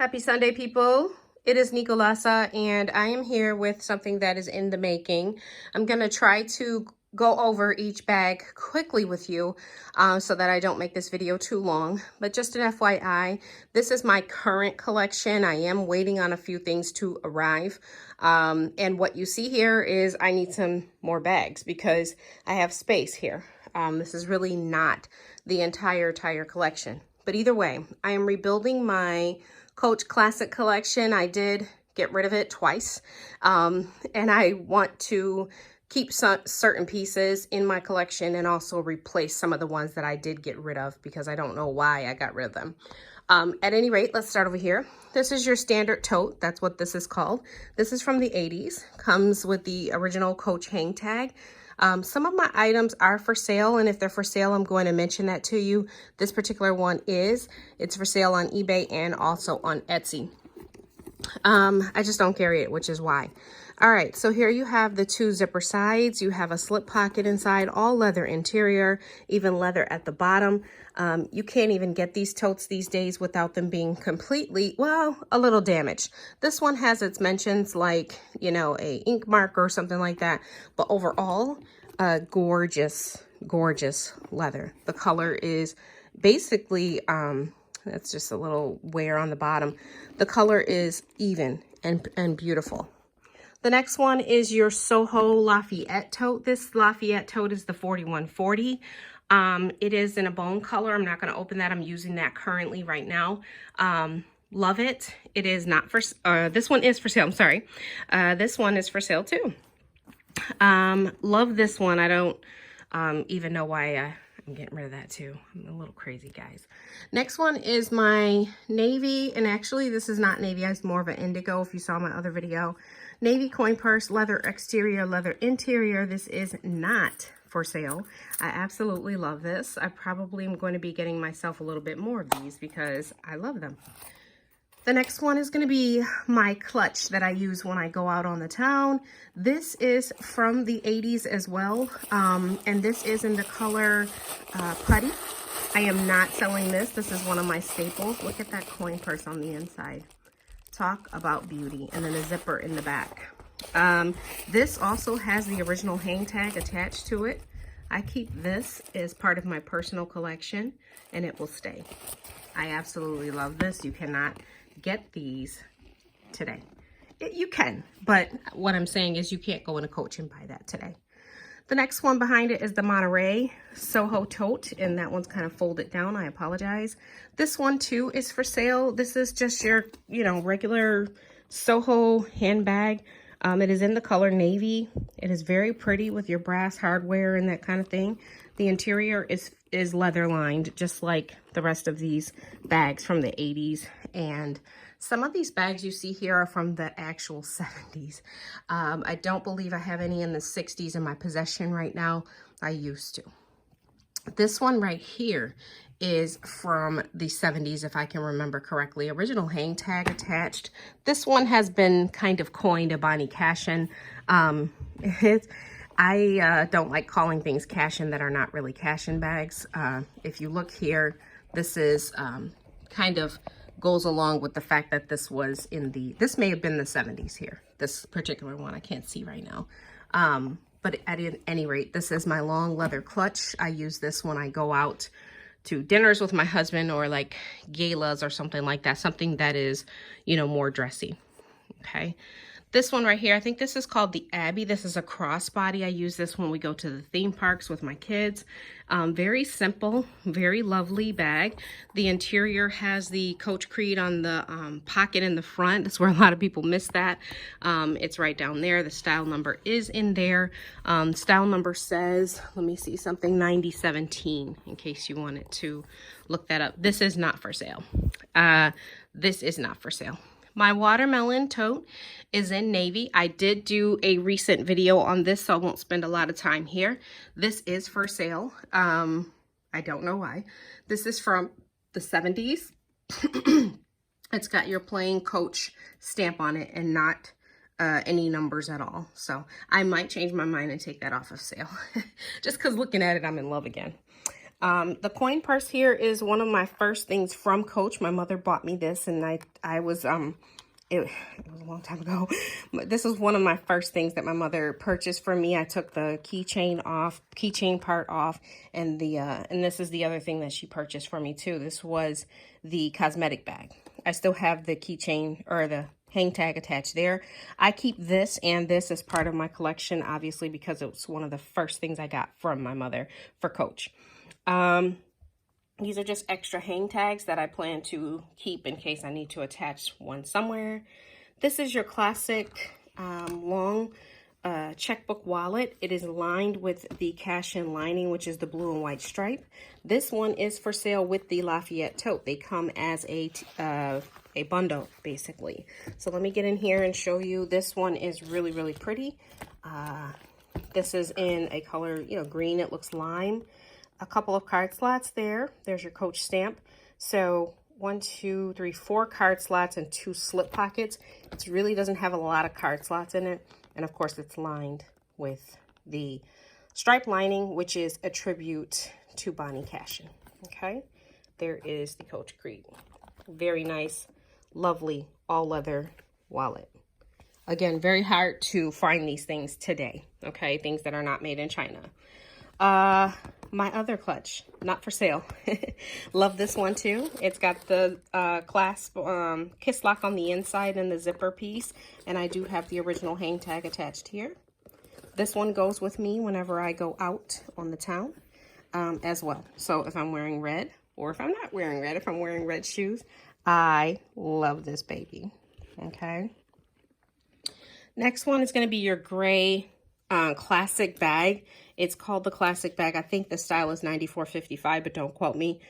Happy Sunday, people. It is Nicolasa, and I am here with something that is in the making. I'm going to try to go over each bag quickly with you so that I don't make this video too long. But just an FYI, this is my current collection. I am waiting on a few things to arrive. And what you see here is I need some more bags because I have space here. This is really not the entire collection. But either way, I am rebuilding my Coach Classic collection. I did get rid of it twice, and I want to keep certain pieces in my collection and also replace some of the ones that I did get rid of because I don't know why I got rid of them. At any rate, let's start over here. This is your standard tote. That's what this is called. This is from the 80s. Comes with the original Coach hang tag. Some of my items are for sale, and if they're for sale, I'm going to mention that to you. This particular one is. It's for sale on eBay and also on Etsy. I just don't carry it, which is why. All right, so here you have the two zipper sides. You have a slip pocket inside, all leather interior, even leather at the bottom. You can't even get these totes these days without them being completely, well, a little damaged. This one has its mentions like, you know, a ink mark or something like that. But overall, gorgeous, gorgeous leather. The color is basically, that's just a little wear on the bottom. The color is even and beautiful. The next one is your Soho Lafayette tote. This Lafayette tote is the 4140. It is in a bone color. I'm not going to open that. I'm using that currently right now. Love it. It is not for, this one is for sale. I'm sorry. This one is for sale too. Love this one. I don't even know why I'm getting rid of that too. I'm a little crazy, guys. Next one is my navy. And actually, this is not navy. It's more of an indigo if you saw my other video. Navy coin purse, leather exterior, leather interior. This is not for sale. I absolutely love this. I probably am going to be getting myself a little bit more of these because I love them. The next one is going to be my clutch that I use when I go out on the town. This is from the 80s as well, and this is in the color putty. I am not selling this. This is one of my staples. Look at that coin purse on the inside. Talk about beauty. And then a zipper in the back. This also has the original hang tag attached to it. I keep this as part of my personal collection, and it will stay. I absolutely love this. You cannot get these today. You can, but what I'm saying is you can't go in a Coach and buy that today. The next one behind it is the Monterey Soho Tote, and that one's kind of folded down. I apologize. This one too is for sale. This is just your, you know, regular Soho handbag. It is in the color navy. It is very pretty with your brass hardware and that kind of thing. The interior is leather lined, just like the rest of these bags from the 80s. And some of these bags you see here are from the actual 70s. I don't believe I have any in the 60s in my possession right now. I used to. This one right here is from the 70s, if I can remember correctly. Original hang tag attached. This one has been kind of coined a Bonnie Cashin. I don't like calling things Cashin that are not really Cashin bags. If you look here, this is kind of goes along with the fact that this was in the, this may have been the 70s here. This particular one, I can't see right now. But at any rate, this is my long leather clutch. I use this when I go out to dinners with my husband or like galas or something like that. Something that is, you know, more dressy. Okay. This one right here, I think this is called the Abbey. This is a crossbody. I use this when we go to the theme parks with my kids. Very simple, very lovely bag. The interior has the Coach Creed on the pocket in the front. That's where a lot of people miss that. It's right down there. The style number is in there. Style number says, let me see something, 9017, in case you wanted to look that up. This is not for sale. This is not for sale. My watermelon tote is in navy. I did do a recent video on this, so I won't spend a lot of time here. This is for sale. I don't know why. This is from the 70s. It's got your plain Coach stamp on it and not any numbers at all. So I might change my mind and take that off of sale. Just because looking at it, I'm in love again. The coin purse here is one of my first things from Coach. My mother bought me this, and I was it was a long time ago, but this was one of my first things that my mother purchased for me. I took the keychain part off, and this is the other thing that she purchased for me too. This was the cosmetic bag. I still have the keychain or the hang tag attached there. I keep this and this as part of my collection, obviously, because it was one of the first things I got from my mother for Coach. These are just extra hang tags that I plan to keep in case I need to attach one somewhere. This is your classic long checkbook wallet. It is lined with the cash-in lining, which is the blue and white stripe. This one is for sale with the Lafayette tote. They come as a bundle, basically. So let me get in here and show you. This one is really, really pretty. This is in a color, green. It looks lime. A couple of card slots there. There's your Coach stamp. So 1, 2, 3, 4 card slots and 2 slip pockets. It really doesn't have a lot of card slots in it. And of course, it's lined with the stripe lining, which is a tribute to Bonnie Cashin. Okay, there is the Coach Creed. Very nice, lovely, all leather wallet. Again, very hard to find these things today. Okay, things that are not made in China. My other clutch, not for sale. Love this one too. It's got the clasp kiss lock on the inside and the zipper piece. And I do have the original hang tag attached here. This one goes with me whenever I go out on the town as well. So if I'm wearing red, or if I'm not wearing red, if I'm wearing red shoes, I love this baby. Okay. Next one is going to be your gray classic bag. It's called the classic bag. I think the style is 94.55, but don't quote me.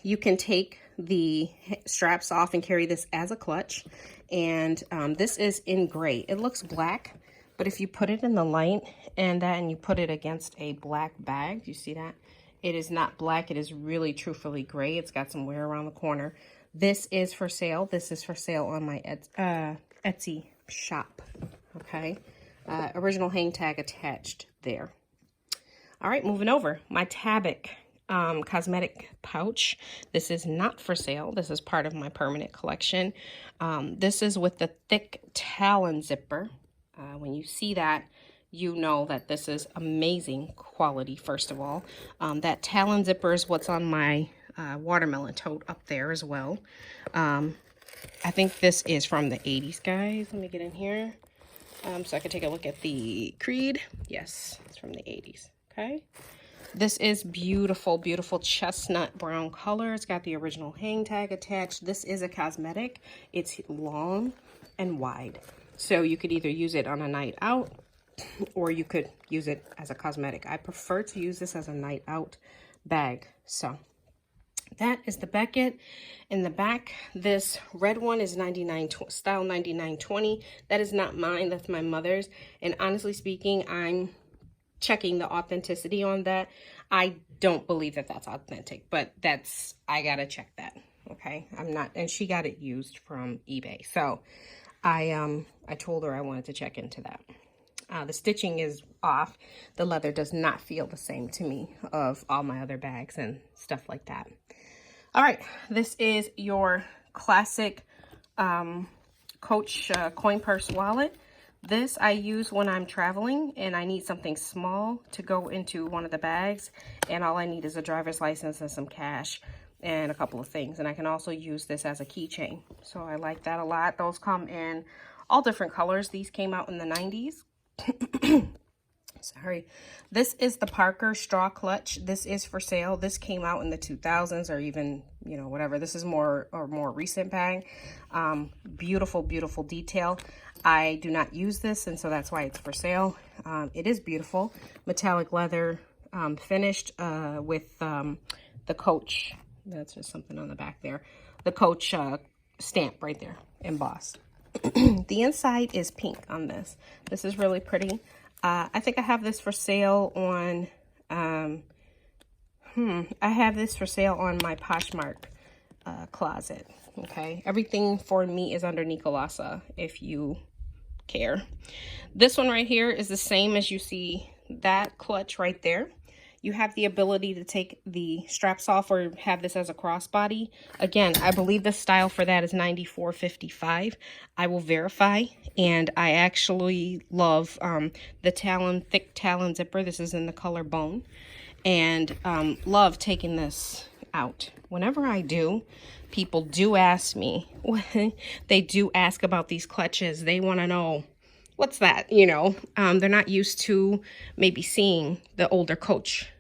You can take the straps off and carry this as a clutch. And this is in gray. It looks black, but if you put it in the light and you put it against a black bag, do you see that? It is not black. It is really truthfully gray. It's got some wear around the corner. This is for sale. This is for sale on my Etsy shop. Okay. Original hang tag attached there. All right, moving over. My Tabak cosmetic pouch. This is not for sale. This is part of my permanent collection. This is with the thick Talon zipper. When you see that, you know that this is amazing quality, first of all. That Talon zipper is what's on my watermelon tote up there as well. I think this is from the 80s, guys. Let me get in here. So I can take a look at the Creed. Yes, it's from the 80s. Okay. This is beautiful, beautiful chestnut brown color. It's got the original hang tag attached. This is a cosmetic. It's long and wide. So you could either use it on a night out or you could use it as a cosmetic. I prefer to use this as a night out bag. So that is the Beckett. In the back, this red one is style 9920. That is not mine, that's my mother's. And honestly speaking, I'm checking the authenticity on that. I don't believe that that's authentic, but I gotta check that. Okay, I'm not, and she got it used from eBay. So I told her I wanted to check into that. The stitching is off. The leather does not feel the same to me of all my other bags and stuff like that. All right, this is your classic Coach coin purse wallet. This I use when I'm traveling and I need something small to go into one of the bags, and all I need is a driver's license and some cash and a couple of things. And I can also use this as a keychain. So I like that a lot. Those come in all different colors. These came out in the 90s. Sorry. This is the Parker straw clutch. This is for sale. This came out in the 2000s or even, whatever. This is more recent bag. Beautiful, beautiful detail. I do not use this, and so that's why it's for sale. It is beautiful. Metallic leather, finished with the Coach. That's just something on the back there. The Coach stamp right there, embossed. The inside is pink on this. This is really pretty. I think I have this for sale on, I have this for sale on my Poshmark closet. Okay. Everything for me is under Nicolasa, if you care. This one right here is the same as you see that clutch right there. You have the ability to take the straps off or have this as a crossbody. Again, I believe the style for that is 94.55. I will verify. And I actually love the Talon, thick Talon zipper. This is in the color bone. And love taking this out. Whenever I do, people do ask me, they do ask about these clutches. They want to know, what's that? You know, they're not used to maybe seeing the older Coach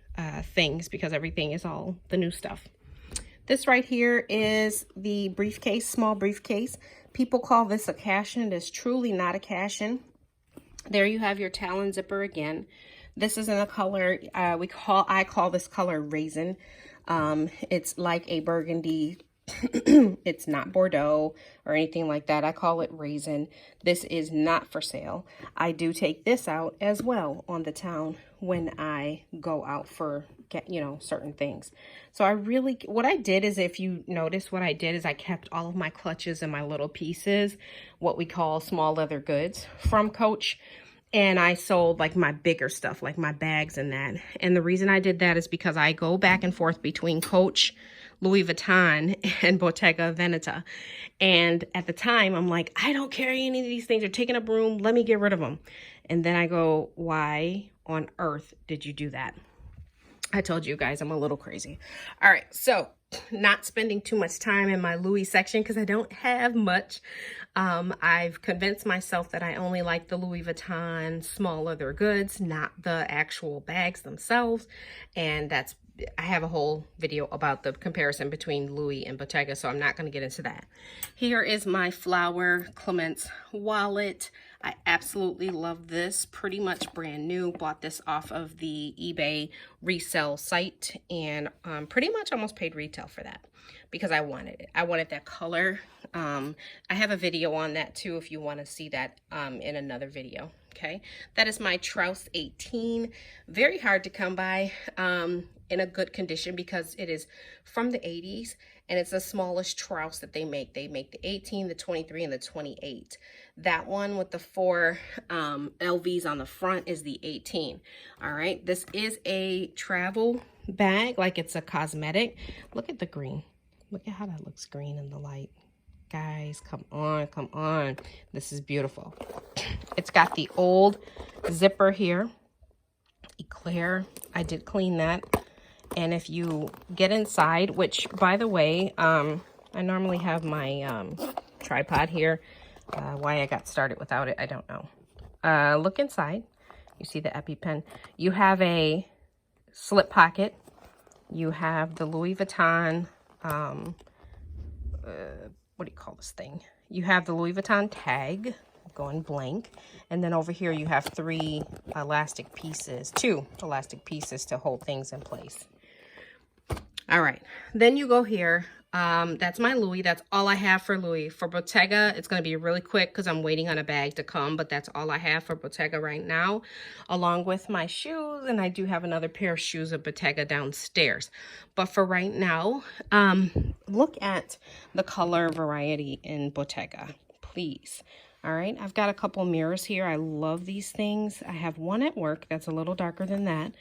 things because everything is all the new stuff. This right here is the briefcase, small briefcase. People call this a cash-in. It is truly not a cash-in. There you have your Talon zipper again. This is in a color, I call this color raisin. It's like a burgundy. It's not Bordeaux or anything like that. I call it raisin. This is not for sale. I do take this out as well on the town when I go out for, certain things. So what I did is, if you notice, what I did is I kept all of my clutches and my little pieces, what we call small leather goods from Coach. And I sold like my bigger stuff, like my bags and that. And the reason I did that is because I go back and forth between Coach, Louis Vuitton, and Bottega Veneta. And at the time, I'm like, I don't carry any of these things. They're taking up room. Let me get rid of them. And then I go, why on earth did you do that? I told you guys I'm a little crazy. All right, so not spending too much time in my Louis section because I don't have much. I've convinced myself that I only like the Louis Vuitton small leather goods, not the actual bags themselves. And I have a whole video about the comparison between Louis and Bottega, so I'm not going to get into that. Here is my Flower Clements wallet. I absolutely love this. Pretty much brand new. Bought this off of the eBay resale site, and pretty much almost paid retail for that because I wanted it. I wanted that color. I have a video on that too if you want to see that in another video. Okay, that is my Trouse 18. Very hard to come by in a good condition because it is from the 80s and it's the smallest Trouse that they make. They make the 18, the 23, and the 28. That one with the 4 LVs on the front is the 18. All right, this is a travel bag, like it's a cosmetic. Look at the green. Look at how that looks green in the light. Guys, come on, come on. This is beautiful. It's got the old zipper here. Eclair. I did clean that. And if you get inside, which, by the way, I normally have my tripod here. Why I got started without it, I don't know. Look inside. You see the EpiPen. You have a slip pocket. You have the Louis Vuitton, what do you call this thing? You have the Louis Vuitton tag going blank. And then over here you have 2 elastic pieces to hold things in place. All right, then you go here. That's my Louis. That's all I have for Louis. For Bottega, it's going to be really quick because I'm waiting on a bag to come, but that's all I have for Bottega right now, along with my shoes. And I do have another pair of shoes of Bottega downstairs. But for right now, look at the color variety in Bottega, please. All right, I've got a couple mirrors here. I love these things. I have one at work that's a little darker than that.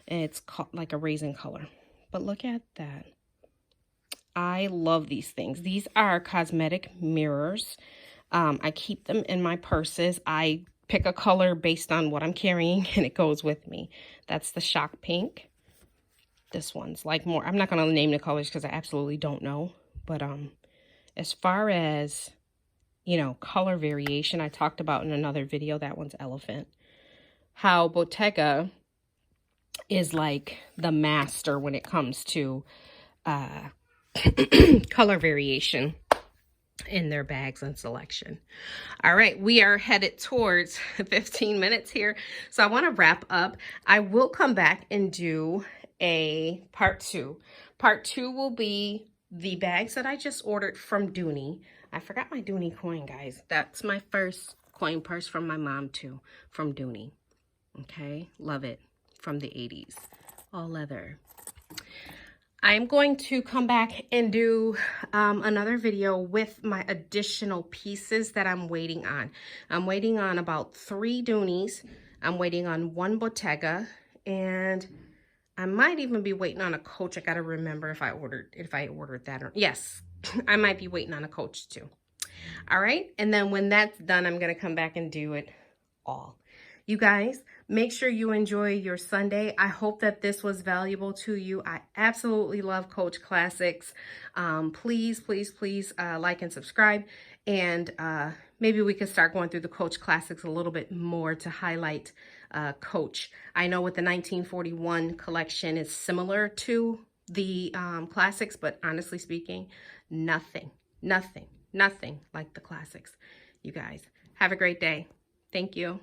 It's like a raisin color. But look at that. I love these things. These are cosmetic mirrors. I keep them in my purses. I pick a color based on what I'm carrying and it goes with me. That's the Shock Pink. This one's like more, I'm not going to name the colors because I absolutely don't know. But as far as, color variation, I talked about in another video, that one's Elephant. How Bottega is like the master when it comes to color variation in their bags and selection. All right, we are headed towards 15 minutes here, so I want to wrap up. I will come back and do a part 2. Part 2 will be the bags that I just ordered from Dooney. I forgot my Dooney coin, guys. That's my first coin purse from my mom too, from Dooney. Okay, love it. From the 80s, all leather. I'm going to come back and do another video with my additional pieces that I'm waiting on. I'm waiting on about 3 Dooneys. I'm waiting on 1 Bottega, and I might even be waiting on a Coach. I got to remember if I ordered that or yes, I might be waiting on a Coach too. All right. And then when that's done, I'm going to come back and do it all. You guys, make sure you enjoy your Sunday. I hope that this was valuable to you. I absolutely love Coach Classics. Please, please, please like and subscribe. And maybe we could start going through the Coach Classics a little bit more to highlight Coach. I know with the 1941 collection, it's similar to the classics, but honestly speaking, nothing like the classics. You guys, have a great day. Thank you.